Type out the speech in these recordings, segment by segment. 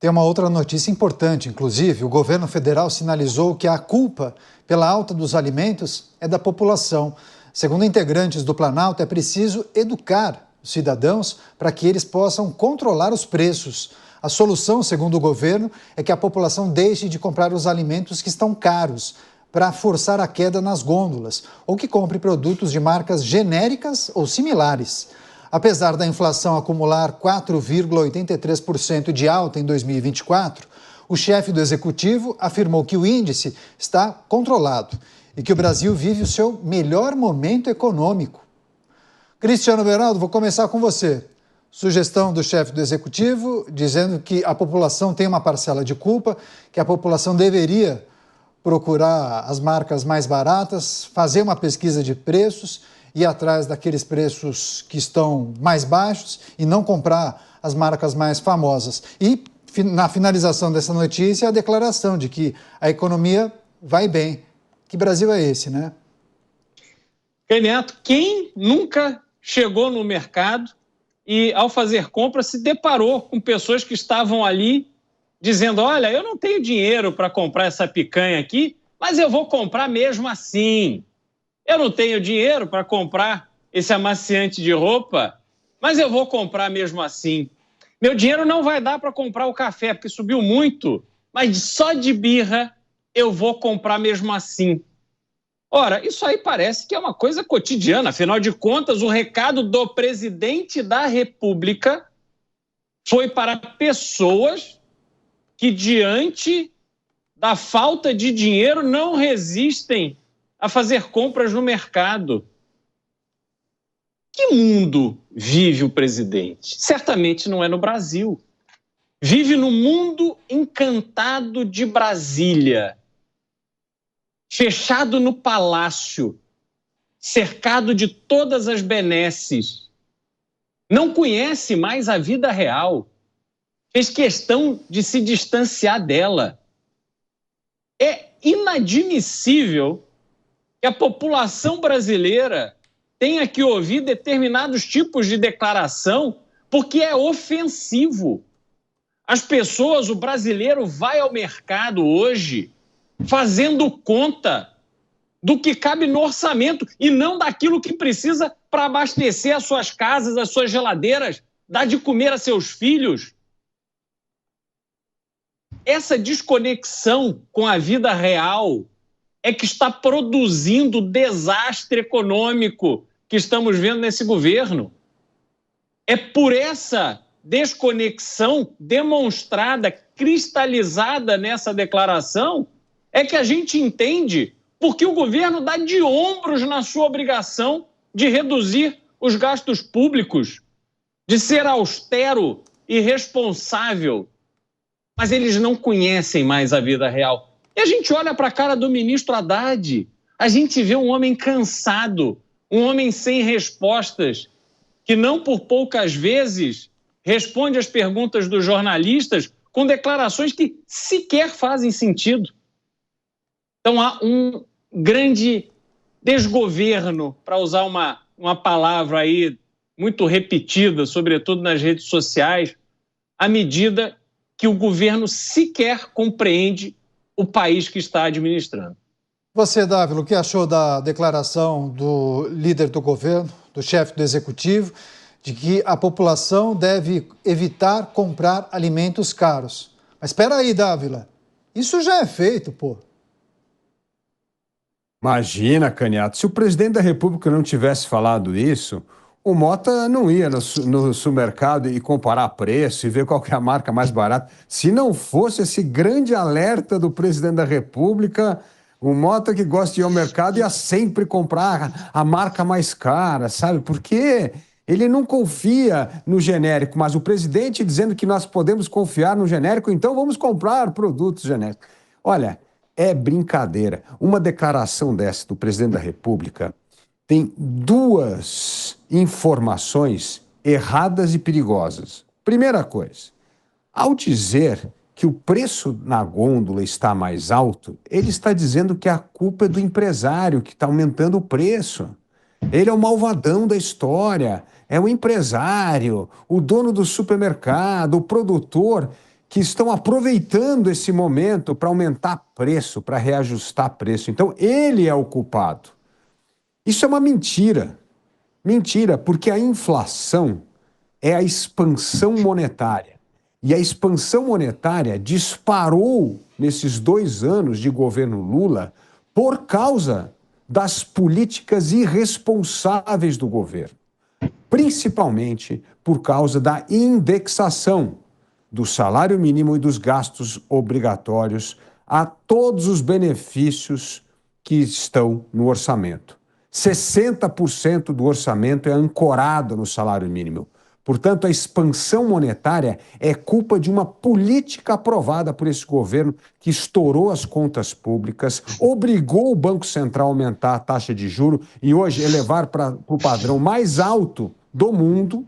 Tem uma outra notícia importante, inclusive, o governo federal sinalizou que a culpa pela alta dos alimentos é da população. Segundo integrantes do Planalto, é preciso educar os cidadãos para que eles possam controlar os preços. A solução, segundo o governo, é que a população deixe de comprar os alimentos que estão caros para forçar a queda nas gôndolas, ou que compre produtos de marcas genéricas ou similares. Apesar da inflação acumular 4,83% de alta em 2024, o chefe do executivo afirmou que o índice está controlado e que o Brasil vive o seu melhor momento econômico. Cristiano Beraldo, vou começar com você. Sugestão do chefe do executivo dizendo que a população tem uma parcela de culpa, que a população deveria procurar as marcas mais baratas, fazer uma pesquisa de preços, ir atrás daqueles preços que estão mais baixos e não comprar as marcas mais famosas. E, na finalização dessa notícia, a declaração de que a economia vai bem. Que Brasil é esse, né? Renato, quem nunca chegou no mercado e, ao fazer compra, se deparou com pessoas que estavam ali dizendo: olha, eu não tenho dinheiro para comprar essa picanha aqui, mas eu vou comprar mesmo assim. Eu não tenho dinheiro para comprar esse amaciante de roupa, mas eu vou comprar mesmo assim. Meu dinheiro não vai dar para comprar o café, porque subiu muito, mas só de birra eu vou comprar mesmo assim. Ora, isso aí parece que é uma coisa cotidiana. Afinal de contas, o recado do presidente da República foi para pessoas que, diante da falta de dinheiro, não resistem a fazer compras no mercado. Que mundo vive o presidente? Certamente não é no Brasil. Vive no mundo encantado de Brasília, fechado no palácio, cercado de todas as benesses. Não conhece mais a vida real. Fez questão de se distanciar dela. É inadmissível que a população brasileira tenha que ouvir determinados tipos de declaração porque é ofensivo. As pessoas, o brasileiro vai ao mercado hoje fazendo conta do que cabe no orçamento e não daquilo que precisa para abastecer as suas casas, as suas geladeiras, dar de comer a seus filhos. Essa desconexão com a vida real é que está produzindo o desastre econômico que estamos vendo nesse governo. É por essa desconexão demonstrada, cristalizada nessa declaração, é que a gente entende porque o governo dá de ombros na sua obrigação de reduzir os gastos públicos, de ser austero e responsável. Mas eles não conhecem mais a vida real. E a gente olha para a cara do ministro Haddad, a gente vê um homem cansado, um homem sem respostas, que não por poucas vezes responde às perguntas dos jornalistas com declarações que sequer fazem sentido. Então há um grande desgoverno, para usar uma palavra aí muito repetida, sobretudo nas redes sociais, à medida que o governo sequer compreende o país que está administrando. Você, Dávila, o que achou da declaração do líder do governo, do chefe do executivo, de que a população deve evitar comprar alimentos caros? Mas espera aí, Dávila, isso já é feito, pô. Imagina, Caniato, se o presidente da República não tivesse falado isso, o Mota não ia no supermercado e comparar preço e ver qual que é a marca mais barata. Se não fosse esse grande alerta do presidente da República, o Mota, que gosta de ir ao mercado, ia sempre comprar a marca mais cara, sabe? Porque ele não confia no genérico, mas o presidente dizendo que nós podemos confiar no genérico, então vamos comprar produtos genéricos. Olha, é brincadeira. Uma declaração dessa do presidente da República tem duas informações erradas e perigosas. Primeira coisa, ao dizer que o preço na gôndola está mais alto, ele está dizendo que a culpa é do empresário que está aumentando o preço. Ele é o malvadão da história, é o empresário, o dono do supermercado, o produtor, que estão aproveitando esse momento para aumentar preço, para reajustar preço. Então, ele é o culpado. Isso é uma mentira. Mentira, porque a inflação é a expansão monetária. E a expansão monetária disparou nesses 2 anos de governo Lula por causa das políticas irresponsáveis do governo, principalmente por causa da indexação do salário mínimo e dos gastos obrigatórios a todos os benefícios que estão no orçamento. 60% do orçamento é ancorado no salário mínimo. Portanto, a expansão monetária é culpa de uma política aprovada por esse governo que estourou as contas públicas, obrigou o Banco Central a aumentar a taxa de juros e hoje elevar para o padrão mais alto do mundo.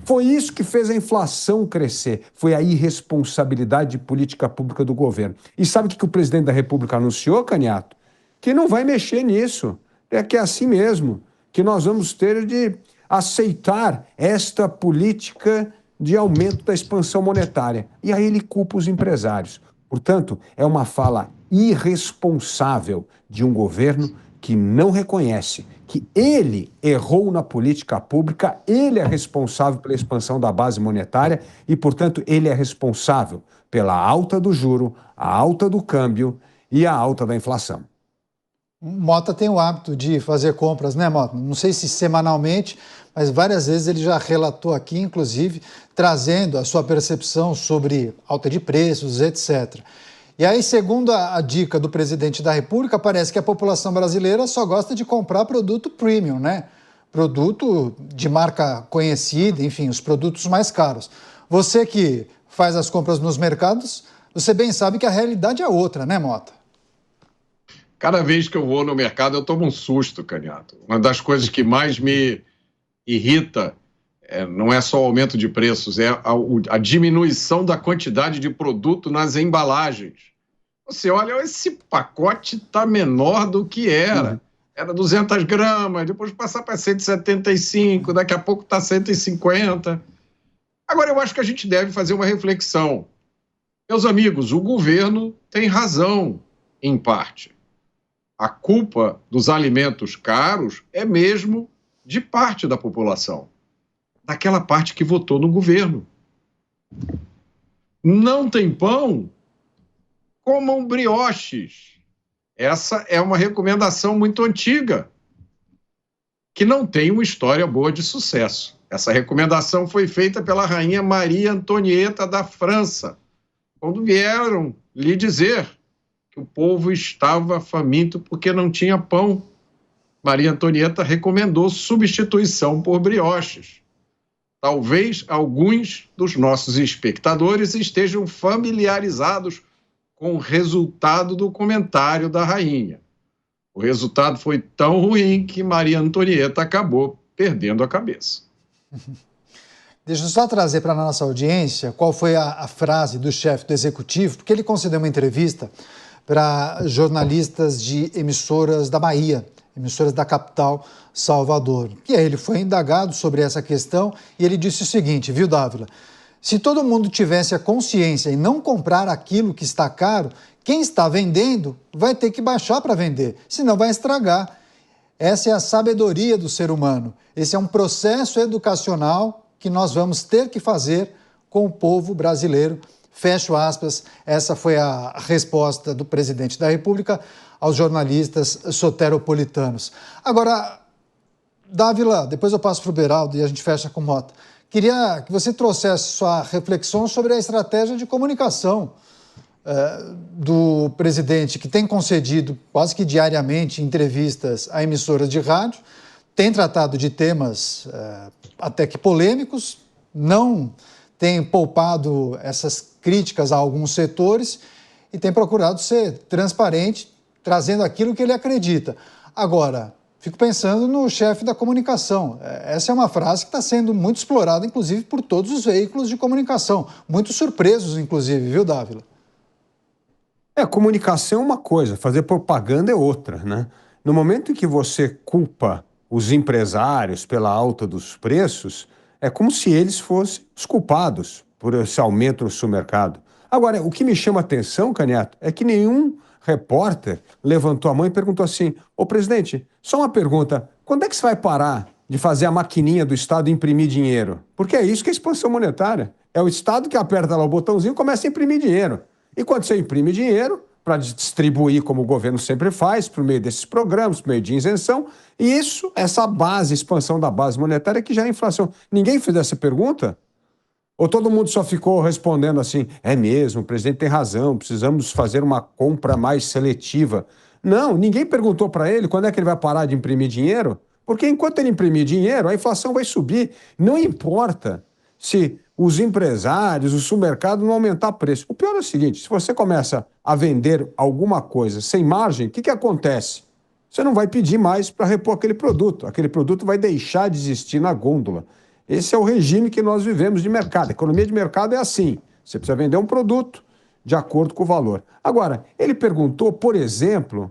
Foi isso que fez a inflação crescer, foi a irresponsabilidade de política pública do governo. E sabe o que o presidente da República anunciou, Caniato? Que não vai mexer nisso, é que é assim mesmo, que nós vamos ter de aceitar esta política de aumento da expansão monetária. E aí ele culpa os empresários. Portanto, é uma fala irresponsável de um governo que não reconhece que ele errou na política pública, ele é responsável pela expansão da base monetária e, portanto, ele é responsável pela alta do juro, a alta do câmbio e a alta da inflação. Mota tem o hábito de fazer compras, né, Mota? Não sei se semanalmente, mas várias vezes ele já relatou aqui, inclusive, trazendo a sua percepção sobre alta de preços, etc. E aí, segundo a dica do presidente da República, parece que a população brasileira só gosta de comprar produto premium, né? Produto de marca conhecida, enfim, os produtos mais caros. Você que faz as compras nos mercados, você bem sabe que a realidade é outra, né, Mota? Cada vez que eu vou no mercado, eu tomo um susto, Caniato. Uma das coisas que mais me irrita não é só o aumento de preços, é a diminuição da quantidade de produto nas embalagens. Você olha, esse pacote está menor do que era. Era 200 gramas, depois passar para 175, daqui a pouco está 150. Agora, eu acho que a gente deve fazer uma reflexão. Meus amigos, o governo tem razão, em parte. A culpa dos alimentos caros é mesmo de parte da população, daquela parte que votou no governo. Não tem pão? Comam brioches. Essa é uma recomendação muito antiga, que não tem uma história boa de sucesso. Essa recomendação foi feita pela rainha Maria Antonieta da França, quando vieram lhe dizer que o povo estava faminto porque não tinha pão. Maria Antonieta recomendou substituição por brioches. Talvez alguns dos nossos espectadores estejam familiarizados com o resultado do comentário da rainha. O resultado foi tão ruim que Maria Antonieta acabou perdendo a cabeça. Deixa eu só trazer para a nossa audiência qual foi a frase do chefe do executivo, porque ele concedeu uma entrevista para jornalistas de emissoras da Bahia, emissoras da capital, Salvador. E aí ele foi indagado sobre essa questão e ele disse o seguinte, viu, Dávila? Se todo mundo tivesse a consciência em não comprar aquilo que está caro, quem está vendendo vai ter que baixar para vender, senão vai estragar. Essa é a sabedoria do ser humano. Esse é um processo educacional que nós vamos ter que fazer com o povo brasileiro. Fecho aspas, essa foi a resposta do presidente da República aos jornalistas soteropolitanos. Agora, Dávila, depois eu passo para o Beraldo e a gente fecha com Mota. Queria que você trouxesse sua reflexão sobre a estratégia de comunicação do presidente, que tem concedido quase que diariamente entrevistas a emissoras de rádio, tem tratado de temas até que polêmicos, não tem poupado essas críticas a alguns setores e tem procurado ser transparente, trazendo aquilo que ele acredita. Agora, fico pensando no chefe da comunicação. Essa é uma frase que está sendo muito explorada, inclusive, por todos os veículos de comunicação. Muito surpresos, inclusive, viu, Dávila? Comunicação é uma coisa, fazer propaganda é outra, né? No momento em que você culpa os empresários pela alta dos preços, é como se eles fossem os culpados por esse aumento no supermercado. Agora, o que me chama a atenção, Canhoto, é que nenhum repórter levantou a mão e perguntou assim: ô presidente, só uma pergunta, quando é que você vai parar de fazer a maquininha do Estado imprimir dinheiro? Porque é isso que é expansão monetária. É o Estado que aperta lá o botãozinho e começa a imprimir dinheiro. E quando você imprime dinheiro, para distribuir, como o governo sempre faz, por meio desses programas, por meio de isenção, e isso, essa base, expansão da base monetária que gera inflação. Ninguém fez essa pergunta? Ou todo mundo só ficou respondendo assim: é mesmo, o presidente tem razão, precisamos fazer uma compra mais seletiva? Não, ninguém perguntou para ele quando é que ele vai parar de imprimir dinheiro, porque enquanto ele imprimir dinheiro, a inflação vai subir. Não importa se os empresários, o supermercado não aumentar preço. O pior é o seguinte: se você começa a vender alguma coisa sem margem, o que acontece? Você não vai pedir mais para repor aquele produto vai deixar de existir na gôndola. Esse é o regime que nós vivemos de mercado. A economia de mercado é assim: você precisa vender um produto de acordo com o valor. Agora, ele perguntou, por exemplo,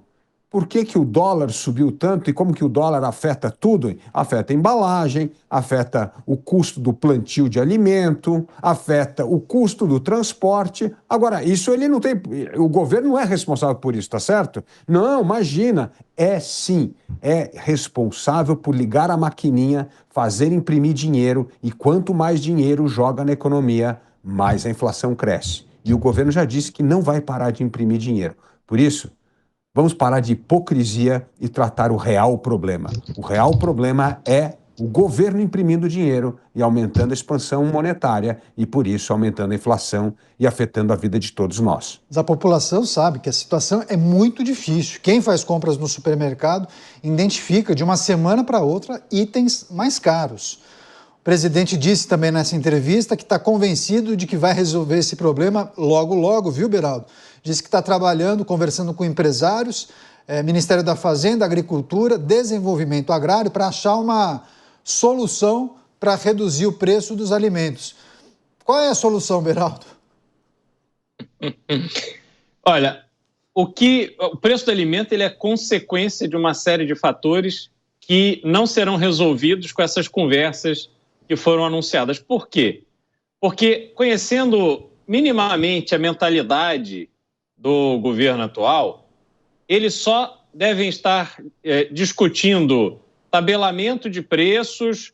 por que o dólar subiu tanto e como que o dólar afeta tudo? Afeta a embalagem, afeta o custo do plantio de alimento, afeta o custo do transporte. Agora, isso ele não tem... O governo não é responsável por isso, tá certo? Não, imagina. É sim, é responsável por ligar a maquininha, fazer imprimir dinheiro, e quanto mais dinheiro joga na economia, mais a inflação cresce. E o governo já disse que não vai parar de imprimir dinheiro. Por isso, vamos parar de hipocrisia e tratar o real problema. O real problema é o governo imprimindo dinheiro e aumentando a expansão monetária e, por isso, aumentando a inflação e afetando a vida de todos nós. Mas a população sabe que a situação é muito difícil. Quem faz compras no supermercado identifica de uma semana para outra itens mais caros. O presidente disse também nessa entrevista que está convencido de que vai resolver esse problema logo, logo, viu, Beraldo? Disse que está trabalhando, conversando com empresários, Ministério da Fazenda, Agricultura, Desenvolvimento Agrário, para achar uma solução para reduzir o preço dos alimentos. Qual é a solução, Beraldo? Olha, o preço do alimento ele é consequência de uma série de fatores que não serão resolvidos com essas conversas que foram anunciadas. Por quê? Porque, conhecendo minimamente a mentalidade do governo atual, eles só devem estar discutindo tabelamento de preços,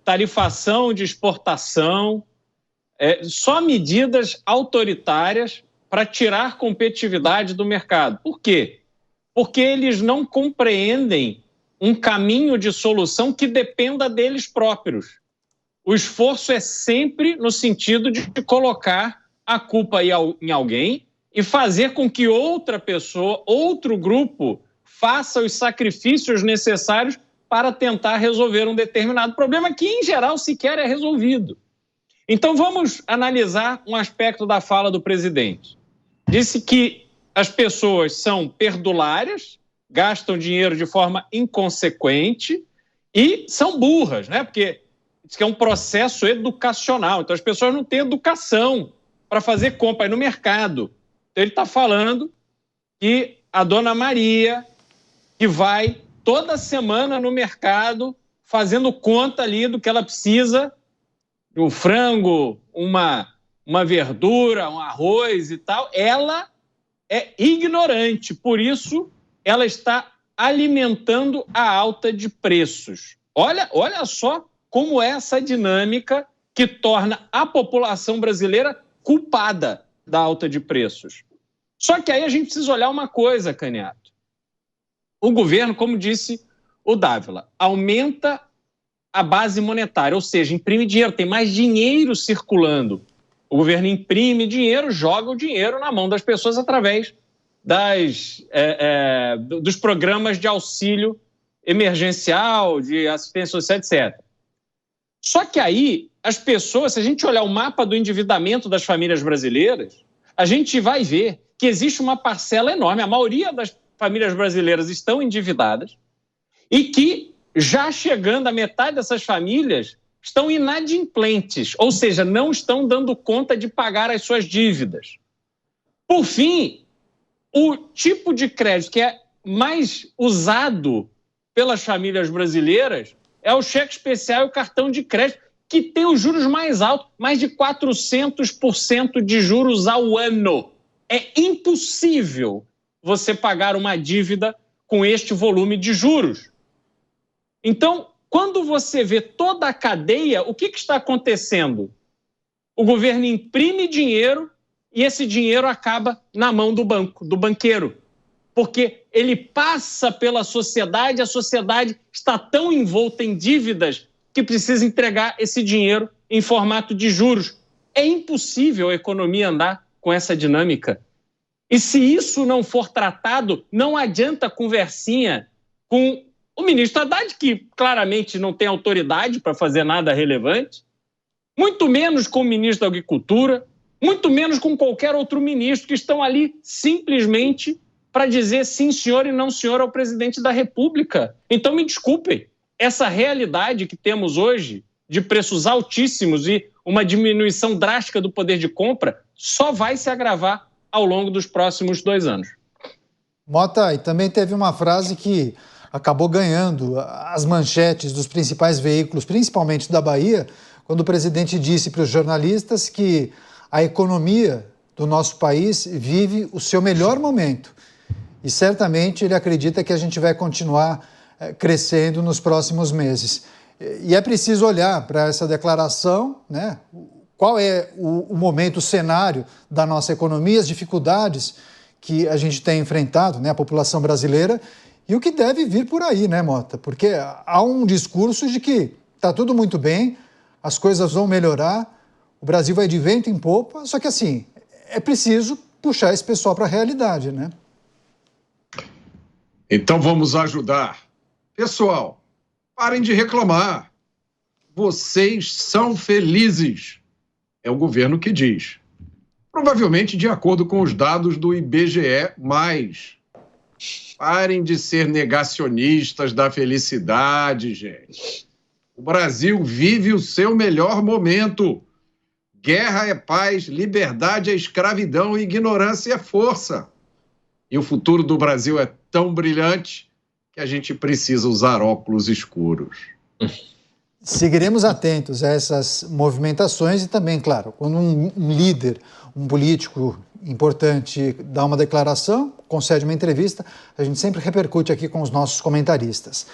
tarifação de exportação, só medidas autoritárias para tirar competitividade do mercado. Por quê? Porque eles não compreendem um caminho de solução que dependa deles próprios. O esforço é sempre no sentido de colocar a culpa em alguém e fazer com que outra pessoa, outro grupo, faça os sacrifícios necessários para tentar resolver um determinado problema que, em geral, sequer é resolvido. Então, vamos analisar um aspecto da fala do presidente. Disse que as pessoas são perdulárias, gastam dinheiro de forma inconsequente e são burras, né? Porque diz que é um processo educacional. Então, as pessoas não têm educação para fazer compra aí no mercado. Então, ele está falando que a dona Maria, que vai toda semana no mercado fazendo conta ali do que ela precisa, um frango, uma verdura, um arroz e tal, ela é ignorante. Por isso, ela está alimentando a alta de preços. Olha só como é essa dinâmica que torna a população brasileira culpada da alta de preços. Só que aí a gente precisa olhar uma coisa, Canhoto. O governo, como disse o Dávila, aumenta a base monetária, ou seja, imprime dinheiro, tem mais dinheiro circulando. O governo imprime dinheiro, joga o dinheiro na mão das pessoas através dos programas de auxílio emergencial, de assistência social, etc. Só que aí, as pessoas, se a gente olhar o mapa do endividamento das famílias brasileiras, a gente vai ver que existe uma parcela enorme, a maioria das famílias brasileiras estão endividadas e que, já chegando à metade dessas famílias, estão inadimplentes, ou seja, não estão dando conta de pagar as suas dívidas. Por fim, o tipo de crédito que é mais usado pelas famílias brasileiras é o cheque especial e o cartão de crédito, que tem os juros mais altos, mais de 400% de juros ao ano. É impossível você pagar uma dívida com este volume de juros. Então, quando você vê toda a cadeia, o que está acontecendo? O governo imprime dinheiro e esse dinheiro acaba na mão do banco, do banqueiro. Porque ele passa pela sociedade, a sociedade está tão envolta em dívidas que precisa entregar esse dinheiro em formato de juros. É impossível a economia andar com essa dinâmica. E se isso não for tratado, não adianta conversinha com o ministro Haddad, que claramente não tem autoridade para fazer nada relevante, muito menos com o ministro da Agricultura, muito menos com qualquer outro ministro que estão ali simplesmente para dizer sim, senhor e não senhor ao presidente da República. Então, me desculpem, essa realidade que temos hoje de preços altíssimos e uma diminuição drástica do poder de compra só vai se agravar ao longo dos próximos 2 anos. Mota, e também teve uma frase que acabou ganhando as manchetes dos principais veículos, principalmente da Bahia, quando o presidente disse para os jornalistas que a economia do nosso país vive o seu melhor momento. E certamente ele acredita que a gente vai continuar crescendo nos próximos meses. E é preciso olhar para essa declaração, né? Qual é o momento, o cenário da nossa economia, as dificuldades que a gente tem enfrentado, né, a população brasileira, e o que deve vir por aí, né, Mota? Porque há um discurso de que está tudo muito bem, as coisas vão melhorar, o Brasil vai de vento em popa, só que assim, é preciso puxar esse pessoal para a realidade, né? Então vamos ajudar. Pessoal, parem de reclamar. Vocês são felizes. É o governo que diz. Provavelmente de acordo com os dados do IBGE+. Parem de ser negacionistas da felicidade, gente. O Brasil vive o seu melhor momento. Guerra é paz, liberdade é escravidão, ignorância é força. E o futuro do Brasil é tão brilhante que a gente precisa usar óculos escuros. Seguiremos atentos a essas movimentações e também, claro, quando um líder, um político importante dá uma declaração, concede uma entrevista, a gente sempre repercute aqui com os nossos comentaristas.